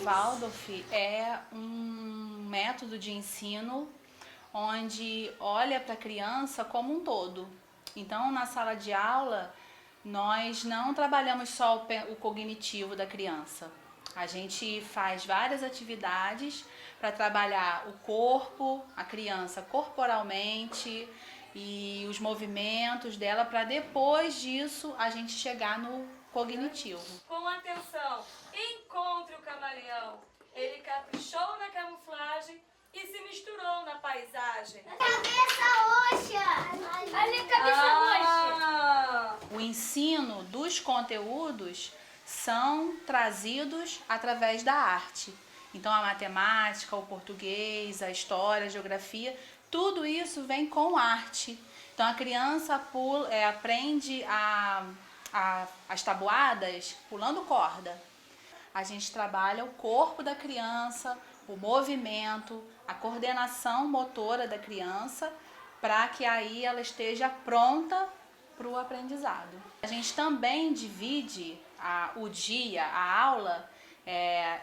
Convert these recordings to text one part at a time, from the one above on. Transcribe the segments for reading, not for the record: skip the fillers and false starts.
Waldorf é um método de ensino onde olha para a criança como um todo. Então, na sala de aula, nós não trabalhamos só o cognitivo da criança. A gente faz várias atividades para trabalhar o corpo, a criança corporalmente e os movimentos dela, para depois disso a gente chegar no cognitivo. Com atenção, encontre o camaleão. Ele caprichou na camuflagem e se misturou na paisagem. Cabeça roxa! Ali, cabeça roxa! O ensino dos conteúdos são trazidos através da arte. Então a matemática, o português, a história, a geografia, tudo isso vem com arte. Então a criança aprende as tabuadas pulando corda. A gente trabalha o corpo da criança, o movimento, a coordenação motora da criança, para que aí ela esteja pronta para o aprendizado. A gente também divide a aula,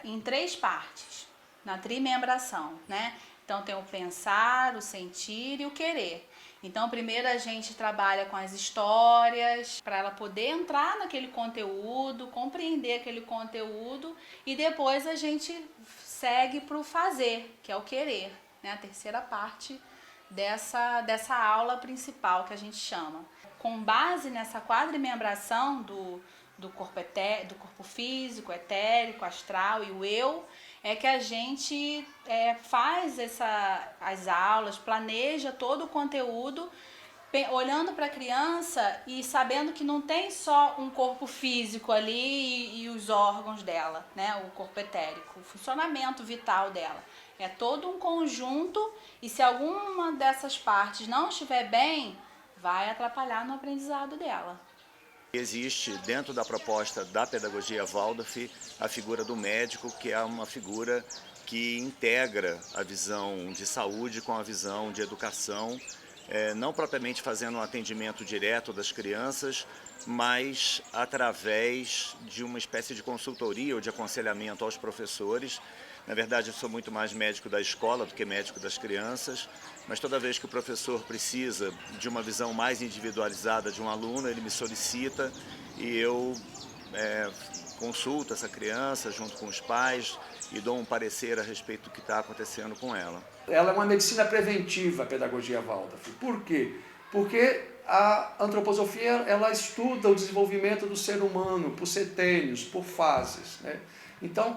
em 3 partes, na trimembração, né? Então tem o pensar, o sentir e o querer. Então primeiro a gente trabalha com as histórias, para ela poder entrar naquele conteúdo, compreender aquele conteúdo, e depois a gente segue para o fazer, que é o querer, né? A terceira parte dessa aula principal que a gente chama. Com base nessa quadrimembração do corpo físico, etérico, astral e o eu, é que a gente faz as aulas, planeja todo o conteúdo, olhando para a criança e sabendo que não tem só um corpo físico ali e os órgãos dela, né? O corpo etérico, o funcionamento vital dela. É todo um conjunto, e se alguma dessas partes não estiver bem, vai atrapalhar no aprendizado dela. Existe dentro da proposta da pedagogia Waldorf a figura do médico, que é uma figura que integra a visão de saúde com a visão de educação, não propriamente fazendo um atendimento direto das crianças, mas através de uma espécie de consultoria ou de aconselhamento aos professores. Na verdade, eu sou muito mais médico da escola do que médico das crianças, mas toda vez que o professor precisa de uma visão mais individualizada de um aluno, ele me solicita e eu consulto essa criança junto com os pais e dou um parecer a respeito do que está acontecendo com ela. Ela é uma medicina preventiva, a pedagogia Waldorf. Por quê? Porque a antroposofia ela estuda o desenvolvimento do ser humano por setênios, por fases, né? Então,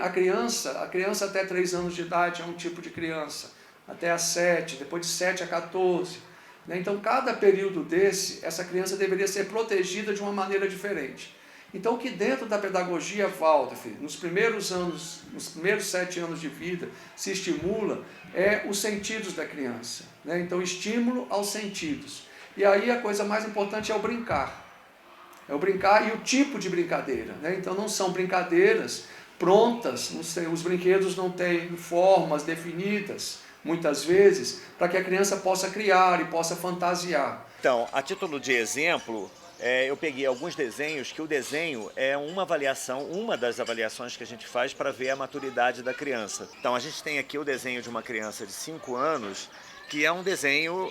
a criança até 3 anos de idade é um tipo de criança, até a 7, depois de 7 a 14. Né? Então, cada período essa criança deveria ser protegida de uma maneira diferente. Então, o que dentro da pedagogia Waldorf, nos primeiros 7 anos de vida, se estimula os sentidos da criança. Né? Então, estímulo aos sentidos. E aí a coisa mais importante é o brincar. É o brincar e o tipo de brincadeira. Né? Então não são brincadeiras prontas, os brinquedos não têm formas definidas, muitas vezes, para que a criança possa criar e possa fantasiar. Então, a título de exemplo, eu peguei alguns desenhos, que o desenho é uma das avaliações que a gente faz para ver a maturidade da criança. Então a gente tem aqui o desenho de uma criança de 5 anos, que é um desenho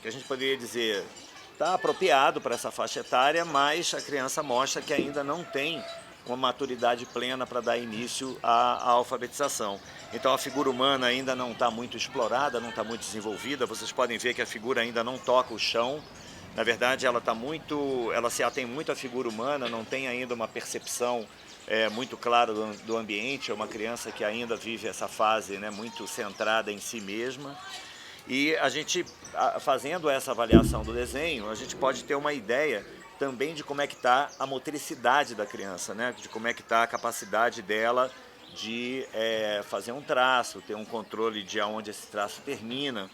que a gente poderia dizer está apropriado para essa faixa etária, mas a criança mostra que ainda não tem uma maturidade plena para dar início à alfabetização. Então a figura humana ainda não está muito explorada, não está muito desenvolvida. Vocês podem ver que a figura ainda não toca o chão. Na verdade, ela se atém muito à figura humana, não tem ainda uma percepção muito clara do ambiente. É uma criança que ainda vive essa fase, né, muito centrada em si mesma. E a gente, fazendo essa avaliação do desenho, a gente pode ter uma ideia também de como é que está a motricidade da criança, né? De como é que está a capacidade dela de fazer um traço, ter um controle de aonde esse traço termina,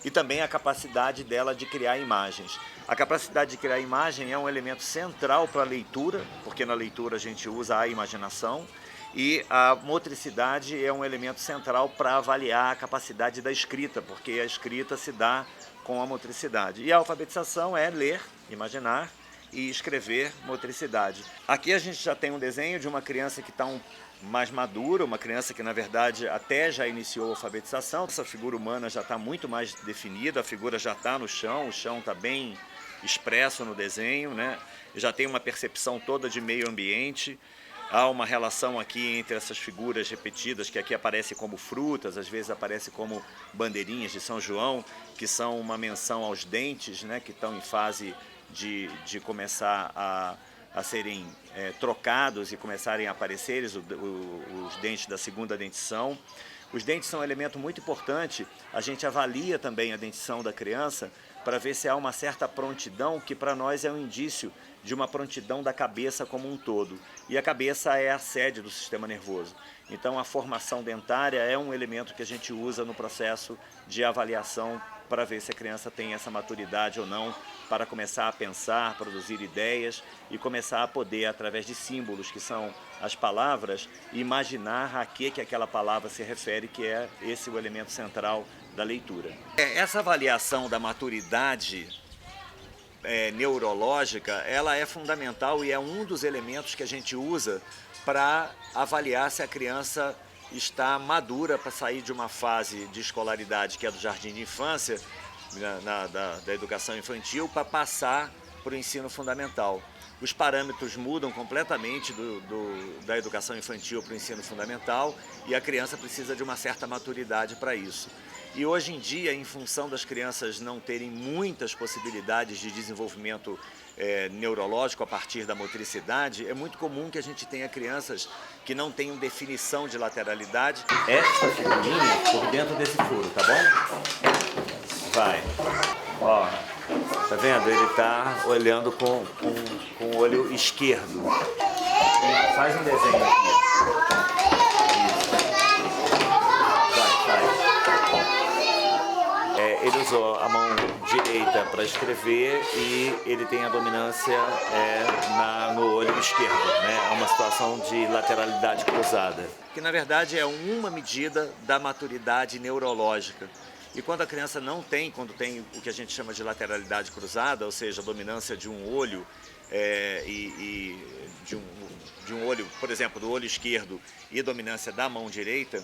e também a capacidade dela de criar imagens. A capacidade de criar imagem é um elemento central para a leitura, porque na leitura a gente usa a imaginação, e a motricidade é um elemento central para avaliar a capacidade da escrita, porque a escrita se dá com a motricidade. E a alfabetização é ler, imaginar e escrever, motricidade. Aqui a gente já tem um desenho de uma criança que está mais madura, uma criança que na verdade até já iniciou a alfabetização. Essa figura humana já está muito mais definida, a figura já está no chão, o chão está bem expresso no desenho, né? Já tem uma percepção toda de meio ambiente. Há uma relação aqui entre essas figuras repetidas, que aqui aparecem como frutas, às vezes aparecem como bandeirinhas de São João, que são uma menção aos dentes, né, que estão em fase de começar a serem trocados e começarem a aparecer os dentes da segunda dentição. Os dentes são um elemento muito importante, a gente avalia também a dentição da criança para ver se há uma certa prontidão, que para nós é um indício de uma prontidão da cabeça como um todo. E a cabeça é a sede do sistema nervoso. Então a formação dentária é um elemento que a gente usa no processo de avaliação para ver se a criança tem essa maturidade ou não, para começar a pensar, produzir ideias e começar a poder, através de símbolos, que são as palavras, imaginar a que aquela palavra se refere, que é esse o elemento central da leitura. Essa avaliação da maturidade neurológica, ela é fundamental e é um dos elementos que a gente usa para avaliar se a criança está madura para sair de uma fase de escolaridade, que é do jardim de infância, da educação infantil, para passar para o ensino fundamental. Os parâmetros mudam completamente da educação infantil para o ensino fundamental e a criança precisa de uma certa maturidade para isso. E hoje em dia, em função das crianças não terem muitas possibilidades de desenvolvimento neurológico a partir da motricidade, é muito comum que a gente tenha crianças que não tenham definição de lateralidade. Essa figurinha por dentro desse furo, tá bom? Vai. Ó, tá vendo? Ele tá olhando com o olho esquerdo. E faz um desenho aqui. Ele usou a mão direita para escrever e ele tem a dominância no olho esquerdo, né? É uma situação de lateralidade cruzada, que na verdade é uma medida da maturidade neurológica. E quando a criança quando tem o que a gente chama de lateralidade cruzada, ou seja, a dominância de um olho de um olho, por exemplo, do olho esquerdo e dominância da mão direita,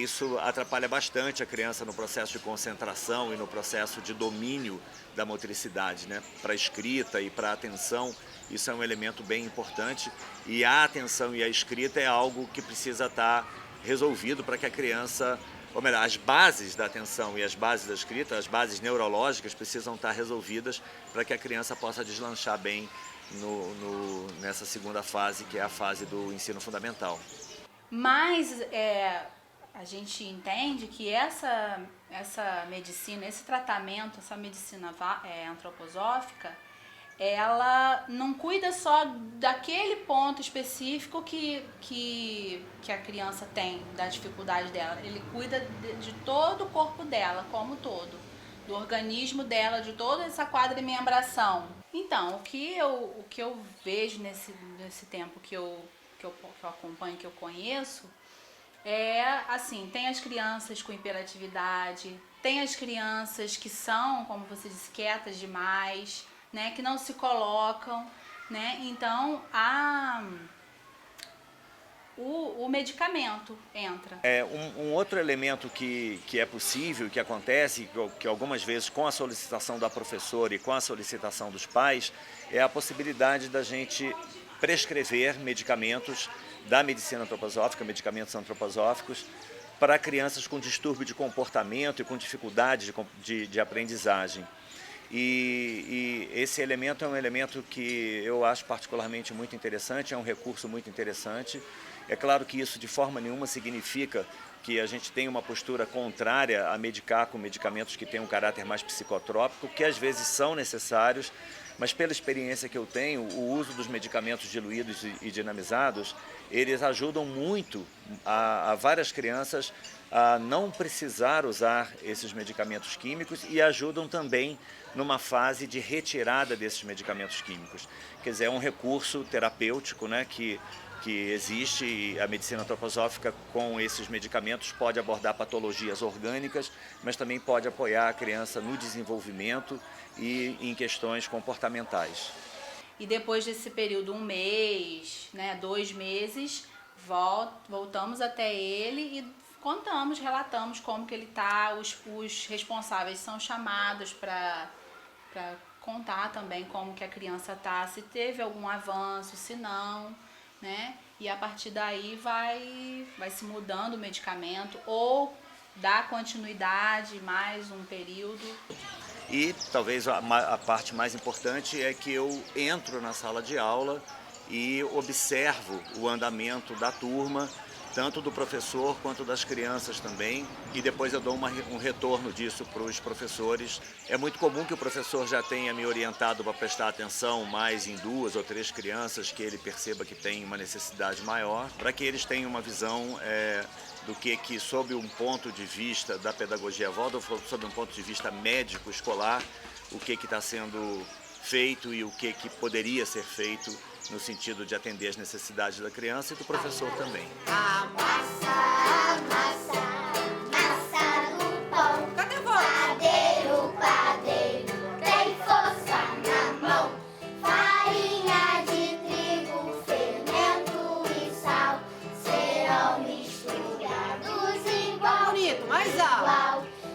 isso atrapalha bastante a criança no processo de concentração e no processo de domínio da motricidade, né? Para a escrita e para a atenção, isso é um elemento bem importante. E a atenção e a escrita é algo que precisa estar resolvido para que a criança, ou melhor, as bases da atenção e as bases da escrita, as bases neurológicas precisam estar resolvidas para que a criança possa deslanchar bem nessa segunda fase, que é a fase do ensino fundamental. Mas a gente entende que essa medicina, esse tratamento, essa medicina antroposófica, ela não cuida só daquele ponto específico que a criança tem, da dificuldade dela. Ele cuida de todo o corpo dela, como todo, do organismo dela, de toda essa quadrimembração. Então, o que eu vejo nesse tempo que eu acompanho, que eu conheço, assim, tem as crianças com hiperatividade, tem as crianças que são, como você disse, quietas demais, né, que não se colocam, né? Então o medicamento entra. Um outro elemento que é possível, que acontece, que algumas vezes com a solicitação da professora e com a solicitação dos pais, é a possibilidade da gente prescrever medicamentos da medicina antroposófica, medicamentos antroposóficos, para crianças com distúrbio de comportamento e com dificuldade de aprendizagem. E esse elemento é um elemento que eu acho particularmente muito interessante, é um recurso muito interessante. É claro que isso de forma nenhuma significa que a gente tem uma postura contrária a medicar com medicamentos que têm um caráter mais psicotrópico, que às vezes são necessários, mas pela experiência que eu tenho, o uso dos medicamentos diluídos e dinamizados, eles ajudam muito a várias crianças a não precisar usar esses medicamentos químicos e ajudam também numa fase de retirada desses medicamentos químicos. Quer dizer, é um recurso terapêutico, né, que existe, e a medicina antroposófica com esses medicamentos pode abordar patologias orgânicas, mas também pode apoiar a criança no desenvolvimento e em questões comportamentais. E depois desse período, 1 mês, né, 2 meses, voltamos até ele e contamos, relatamos como que ele está, os responsáveis são chamados para contar também como que a criança está, se teve algum avanço, se não, né? E a partir daí vai se mudando o medicamento ou dar continuidade mais um período. E talvez a parte mais importante é que eu entro na sala de aula e observo o andamento da turma, tanto do professor quanto das crianças também, e depois eu dou um retorno disso para os professores. É muito comum que o professor já tenha me orientado para prestar atenção mais em 2 ou 3 crianças que ele perceba que tem uma necessidade maior, para que eles tenham uma visão do que sob um ponto de vista da pedagogia Waldorf, sob um ponto de vista médico escolar, o que está sendo feito e o que poderia ser feito no sentido de atender as necessidades da criança e do professor também. Amassa, amassa.